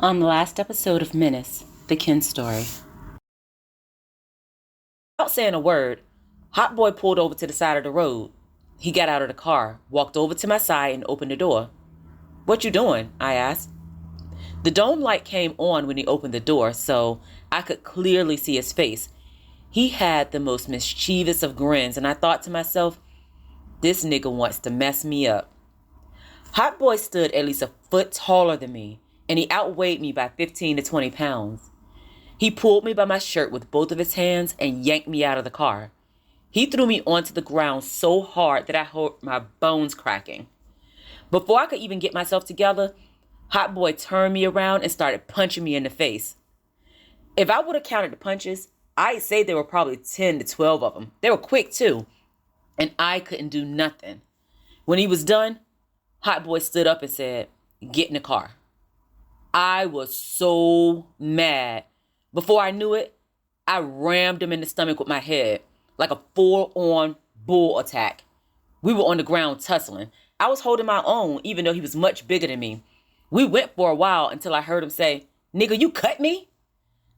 On the last episode of Menace, the Ken story. Without saying a word, Hot Boy pulled over to the side of the road. He got out of the car, walked over to my side, and opened the door. "What you doing?" I asked. The dome light came on when he opened the door, so I could clearly see his face. He had the most mischievous of grins, and I thought to myself, this nigga wants to mess me up. Hot Boy stood at least a foot taller than me, and he outweighed me by 15 to 20 pounds. He pulled me by my shirt with both of his hands and yanked me out of the car. He threw me onto the ground so hard that I heard my bones cracking. Before I could even get myself together, Hot Boy turned me around and started punching me in the face. If I would have counted the punches, I'd say there were probably 10 to 12 of them. They were quick too, and I couldn't do nothing. When he was done, Hot Boy stood up and said, "Get in the car." I was so mad. Before I knew it, I rammed him in the stomach with my head, like a full-on bull attack. We were on the ground tussling. I was holding my own, even though he was much bigger than me. We went for a while until I heard him say, "Nigga, you cut me?"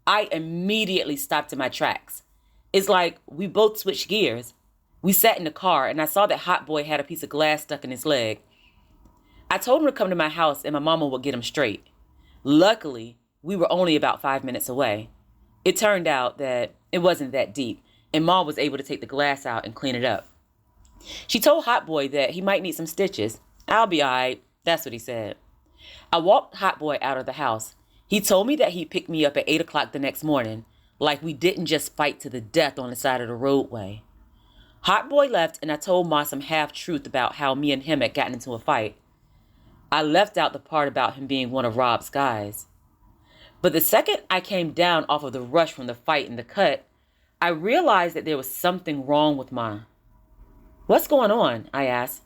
I immediately stopped in my tracks. It's like we both switched gears. We sat in the car, and I saw that Hot Boy had a piece of glass stuck in his leg. I told him to come to my house, and my mama would get him straight. Luckily, we were only about 5 minutes away. It turned out that it wasn't that deep, and Mom was able to take the glass out and clean it up. She told Hot Boy that he might need some stitches. "I'll be all right," that's what he said. I walked Hot Boy out of the house. He told me that he'd pick me up at 8 o'clock the next morning, like we didn't just fight to the death on the side of the roadway. Hot Boy left, and I told Ma some half-truth about how me and him had gotten into a fight. I left out the part about him being one of Rob's guys. But the second I came down off of the rush from the fight and the cut, I realized that there was something wrong with Ma. "What's going on?" I asked.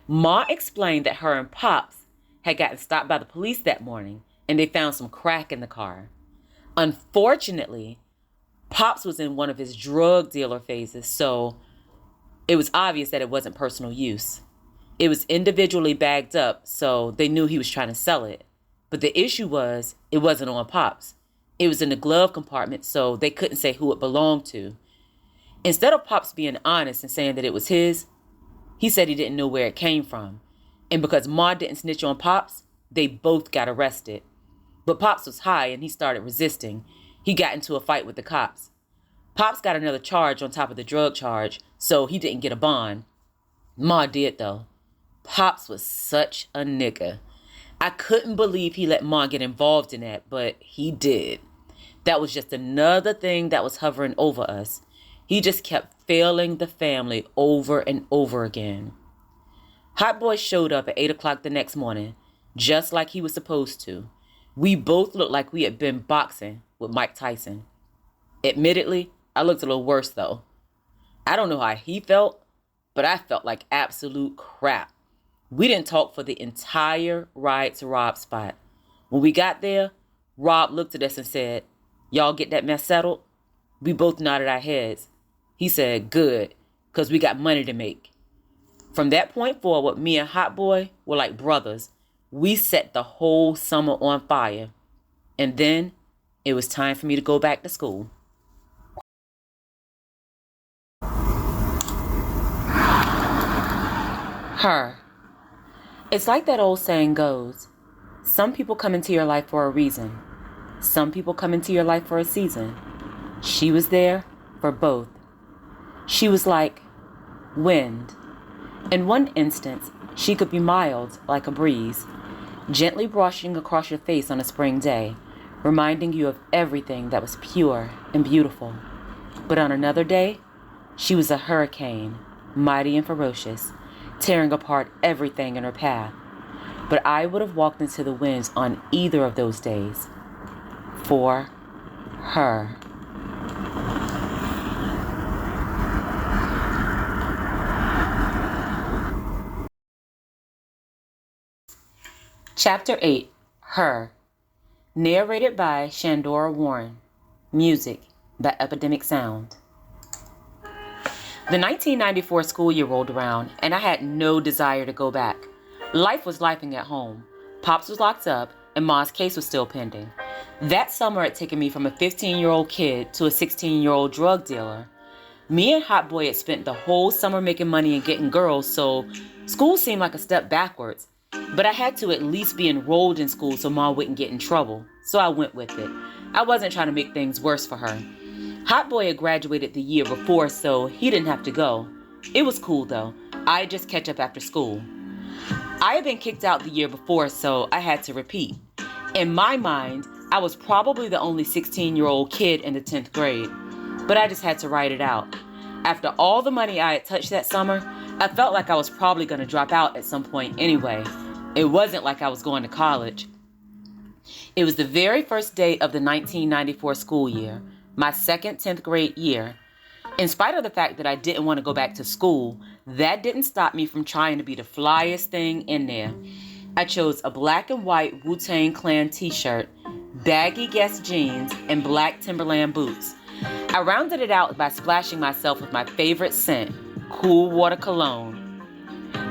Ma explained that her and Pops had gotten stopped by the police that morning, and they found some crack in the car. Unfortunately, Pops was in one of his drug dealer phases, so it was obvious that it wasn't personal use. It was individually bagged up, so they knew he was trying to sell it. But the issue was, it wasn't on Pops. It was in the glove compartment, so they couldn't say who it belonged to. Instead of Pops being honest and saying that it was his, he said he didn't know where it came from. And because Ma didn't snitch on Pops, they both got arrested. But Pops was high and he started resisting. He got into a fight with the cops. Pops got another charge on top of the drug charge, so he didn't get a bond. Ma did, though. Pops was such a nigga. I couldn't believe he let Ma get involved in that, but he did. That was just another thing that was hovering over us. He just kept failing the family over and over again. Hot Boy showed up at 8 o'clock the next morning, just like he was supposed to. We both looked like we had been boxing with Mike Tyson. Admittedly, I looked a little worse, though. I don't know how he felt, but I felt like absolute crap. We didn't talk for the entire ride to Rob's spot. When we got there, Rob looked at us and said, "Y'all get that mess settled?" We both nodded our heads. He said, "Good, because we got money to make." From that point forward, me and Hot Boy were like brothers. We set the whole summer on fire. And then it was time for me to go back to school. Her. It's like that old saying goes, some people come into your life for a reason. Some people come into your life for a season. She was there for both. She was like wind. In one instance, she could be mild like a breeze, gently brushing across your face on a spring day, reminding you of everything that was pure and beautiful. But on another day, she was a hurricane, mighty and ferocious, tearing apart everything in her path. But I would have walked into the winds on either of those days. For her. Chapter 8, Her. Narrated by Shandora Warren. Music by Epidemic Sound. The 1994 school year rolled around, and I had no desire to go back. Life was lifing at home. Pops was locked up, and Ma's case was still pending. That summer had taken me from a 15-year-old kid to a 16-year-old drug dealer. Me and Hot Boy had spent the whole summer making money and getting girls, so school seemed like a step backwards. But I had to at least be enrolled in school so Ma wouldn't get in trouble, so I went with it. I wasn't trying to make things worse for her. Hot Boy had graduated the year before, so he didn't have to go. It was cool though. I'd just catch up after school. I had been kicked out the year before, so I had to repeat. In my mind, I was probably the only 16-year-old kid in the 10th grade, but I just had to write it out. After all the money I had touched that summer, I felt like I was probably going to drop out at some point anyway. It wasn't like I was going to college. It was the very first day of the 1994 school year, my second 10th grade year. In spite of the fact that I didn't want to go back to school, that didn't stop me from trying to be the flyest thing in there. I chose a black and white Wu-Tang Clan t-shirt, baggy Guess jeans, and black Timberland boots. I rounded it out by splashing myself with my favorite scent, Cool Water Cologne.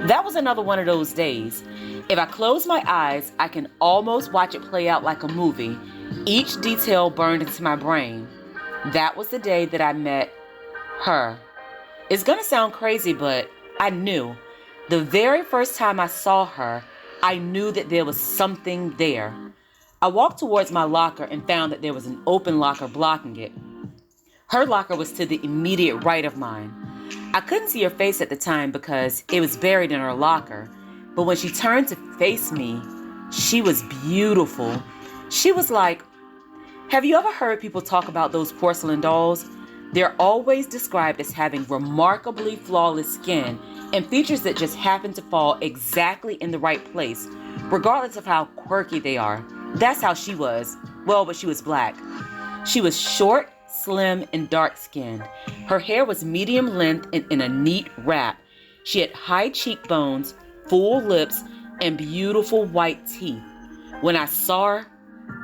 That was another one of those days. If I close my eyes, I can almost watch it play out like a movie, each detail burned into my brain. That was the day that I met her. It's gonna sound crazy, but I knew. The very first time I saw her, I knew that there was something there. I walked towards my locker and found that there was an open locker blocking it. Her locker was to the immediate right of mine. I couldn't see her face at the time because it was buried in her locker, but when she turned to face me, she was beautiful. She was like, have you ever heard people talk about those porcelain dolls? They're always described as having remarkably flawless skin and features that just happen to fall exactly in the right place, regardless of how quirky they are. That's how she was. Well, but she was black. She was short, slim, and dark-skinned. Her hair was medium length and in a neat wrap. She had high cheekbones, full lips, and beautiful white teeth. When I saw her,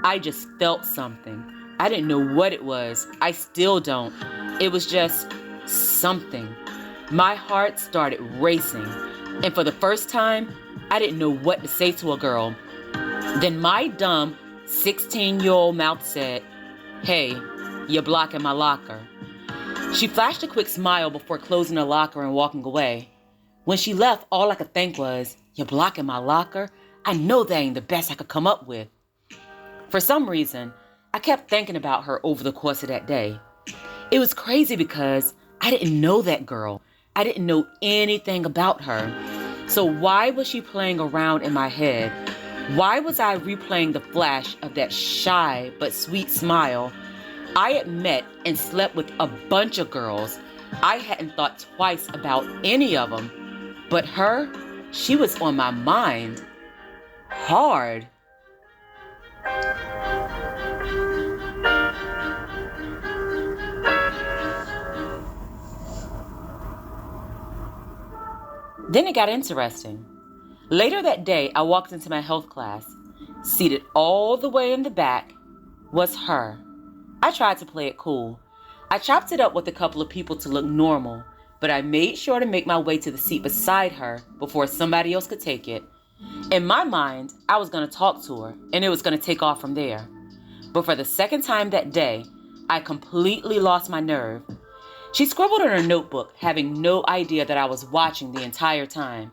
I just felt something. I didn't know what it was. I still don't. It was just something. My heart started racing, and for the first time, I didn't know what to say to a girl. Then my dumb 16-year-old mouth said, "Hey, you're blocking my locker." She flashed a quick smile before closing her locker and walking away. When she left, all I could think was, "You're blocking my locker? I know that ain't the best I could come up with." For some reason, I kept thinking about her over the course of that day. It was crazy because I didn't know that girl. I didn't know anything about her. So why was she playing around in my head? Why was I replaying the flash of that shy but sweet smile? I had met and slept with a bunch of girls. I hadn't thought twice about any of them. But her, she was on my mind. Hard. Then it got interesting. Later that day, I walked into my health class. Seated all the way in the back was her. I tried to play it cool. I chopped it up with a couple of people to look normal, but I made sure to make my way to the seat beside her before somebody else could take it. In my mind, I was going to talk to her, and it was going to take off from there. But for the second time that day, I completely lost my nerve. She scribbled in her notebook, having no idea that I was watching the entire time.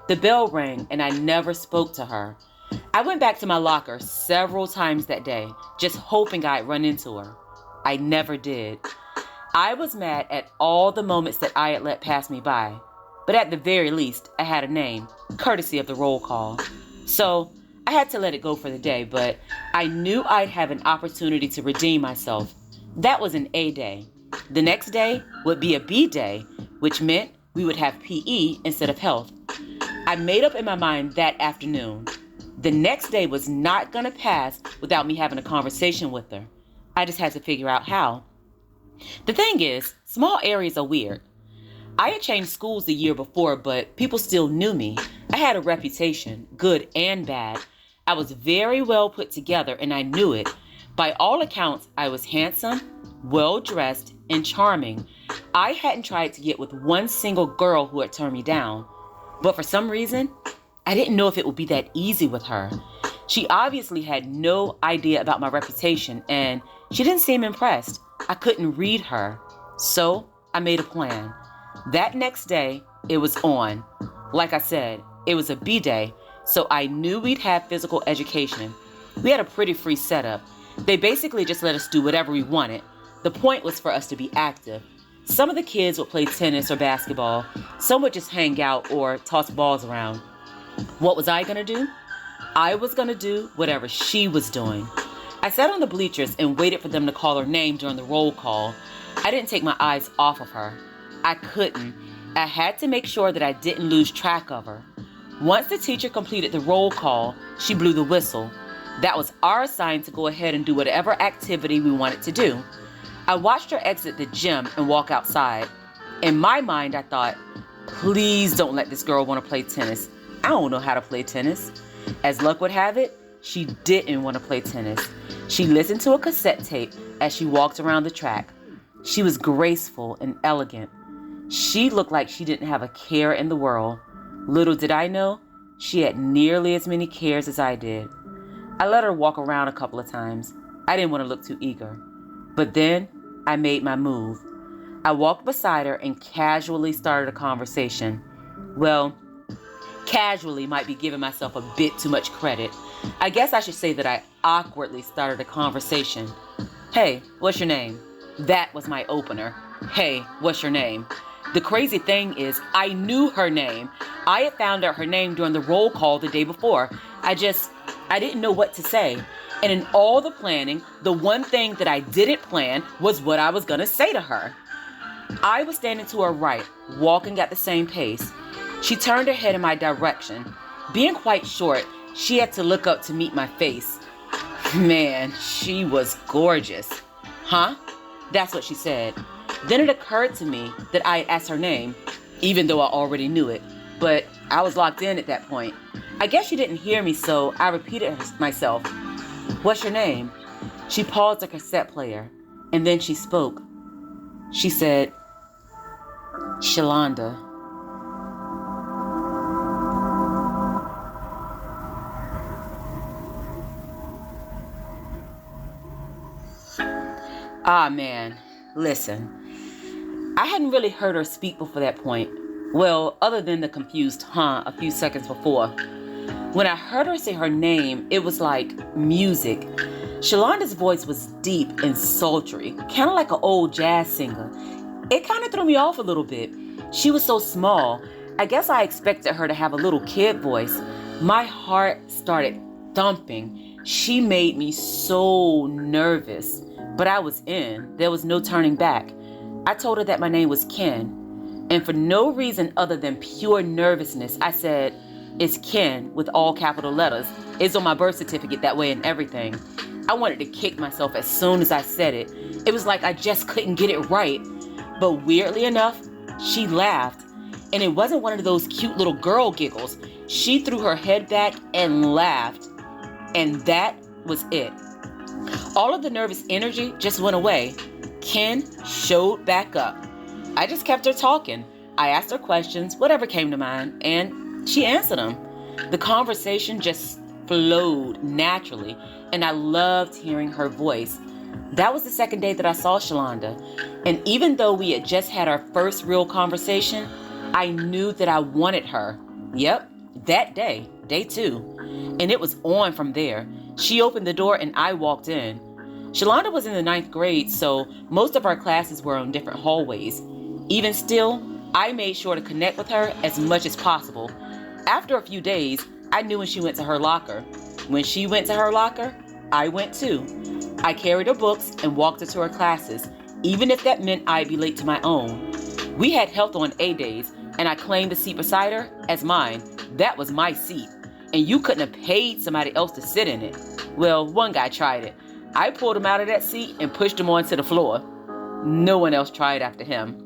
The bell rang, and I never spoke to her. I went back to my locker several times that day, just hoping I'd run into her. I never did. I was mad at all the moments that I had let pass me by. But at the very least, I had a name, courtesy of the roll call. So I had to let it go for the day, but I knew I'd have an opportunity to redeem myself. That was an A day. The next day would be a B day, which meant we would have PE instead of health. I made up in my mind that afternoon. The next day was not going to pass without me having a conversation with her. I just had to figure out how. The thing is, small areas are weird. I had changed schools the year before, but people still knew me. I had a reputation, good and bad. I was very well put together, and I knew it. By all accounts, I was handsome, well-dressed, and charming. I hadn't tried to get with one single girl who had turned me down. But for some reason, I didn't know if it would be that easy with her. She obviously had no idea about my reputation, and she didn't seem impressed. I couldn't read her. So I made a plan. That next day, it was on. Like I said, it was a B day, so I knew we'd have physical education. We had a pretty free setup. They basically just let us do whatever we wanted. The point was for us to be active. Some of the kids would play tennis or basketball. Some would just hang out or toss balls around. What was I going to do? I was going to do whatever she was doing. I sat on the bleachers and waited for them to call her name during the roll call. I didn't take my eyes off of her. I couldn't. I had to make sure that I didn't lose track of her. Once the teacher completed the roll call, she blew the whistle. That was our sign to go ahead and do whatever activity we wanted to do. I watched her exit the gym and walk outside. In my mind, I thought, please don't let this girl want to play tennis. I don't know how to play tennis. As luck would have it, she didn't want to play tennis. She listened to a cassette tape as she walked around the track. She was graceful and elegant. She looked like she didn't have a care in the world. Little did I know, she had nearly as many cares as I did. I let her walk around a couple of times. I didn't want to look too eager. But then I made my move. I walked beside her and casually started a conversation. Well, casually might be giving myself a bit too much credit. I guess I should say that I awkwardly started a conversation. Hey, what's your name? That was my opener. Hey, what's your name? The crazy thing is, I knew her name. I had found out her name during the roll call the day before. I didn't know what to say. And in all the planning, the one thing that I didn't plan was what I was going to say to her. I was standing to her right, walking at the same pace. She turned her head in my direction. Being quite short, she had to look up to meet my face. Man, she was gorgeous. Huh? That's what she said. Then it occurred to me that I had asked her name, even though I already knew it. But I was locked in at that point. I guess she didn't hear me, so I repeated myself. What's your name? She paused a cassette player, and then she spoke. She said, Shalonda. Ah, man, listen. I hadn't really heard her speak before that point. Well, other than the confused huh a few seconds before. When I heard her say her name, it was like music. Shalonda's voice was deep and sultry, kind of like an old jazz singer. It kind of threw me off a little bit. She was so small. I guess I expected her to have a little kid voice. My heart started thumping. She made me so nervous. But I was in. There was no turning back. I told her that my name was Ken. And for no reason other than pure nervousness, I said, it's Ken with all capital letters. It's on my birth certificate that way and everything. I wanted to kick myself as soon as I said it. It was like I just couldn't get it right. But weirdly enough, she laughed. And it wasn't one of those cute little girl giggles. She threw her head back and laughed. And that was it. All of the nervous energy just went away. Ken showed back up. I just kept her talking. I asked her questions, whatever came to mind, and she answered them. The conversation just flowed naturally, and I loved hearing her voice. That was the second day that I saw Shalonda, and even though we had just had our first real conversation, I knew that I wanted her. Yep, that day, day 2, and it was on from there. She opened the door and I walked in. Shalonda was in the 9th grade, so most of our classes were on different hallways. Even still, I made sure to connect with her as much as possible. After a few days, I knew when she went to her locker. When she went to her locker, I went too. I carried her books and walked her to her classes, even if that meant I'd be late to my own. We had health on A days, and I claimed the seat beside her as mine. That was my seat, and you couldn't have paid somebody else to sit in it. Well, one guy tried it. I pulled him out of that seat and pushed him onto the floor. No one else tried after him.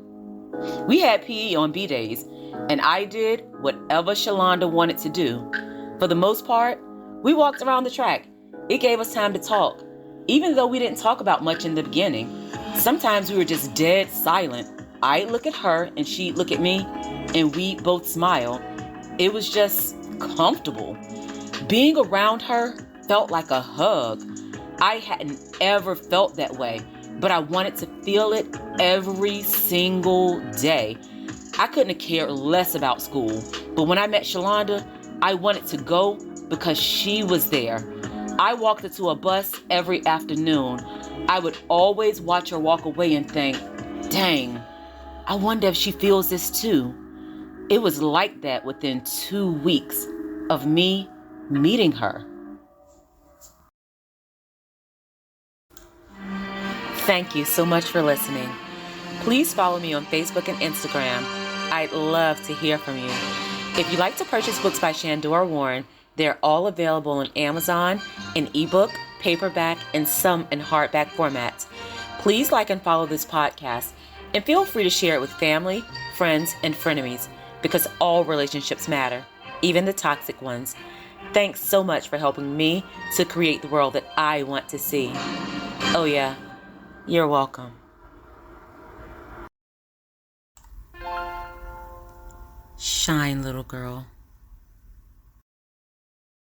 We had PE on B days, and I did whatever Shalonda wanted to do. For the most part, we walked around the track. It gave us time to talk, even though we didn't talk about much in the beginning. Sometimes we were just dead silent. I'd look at her and she'd look at me, and we'd both smile. It was just comfortable. Being around her felt like a hug. I hadn't ever felt that way, but I wanted to feel it every single day. I couldn't have cared less about school, but when I met Shalonda, I wanted to go because she was there. I walked her to a bus every afternoon. I would always watch her walk away and think, dang, I wonder if she feels this too. It was like that within 2 weeks of me meeting her. Thank you so much for listening. Please follow me on Facebook and Instagram. I'd love to hear from you. If you'd like to purchase books by Shandora Warren, they're all available on Amazon in ebook, paperback, and some in hardback formats. Please like and follow this podcast, and feel free to share it with family, friends, and frenemies, because all relationships matter, even the toxic ones. Thanks so much for helping me to create the world that I want to see. Oh yeah, you're welcome. Shine, little girl.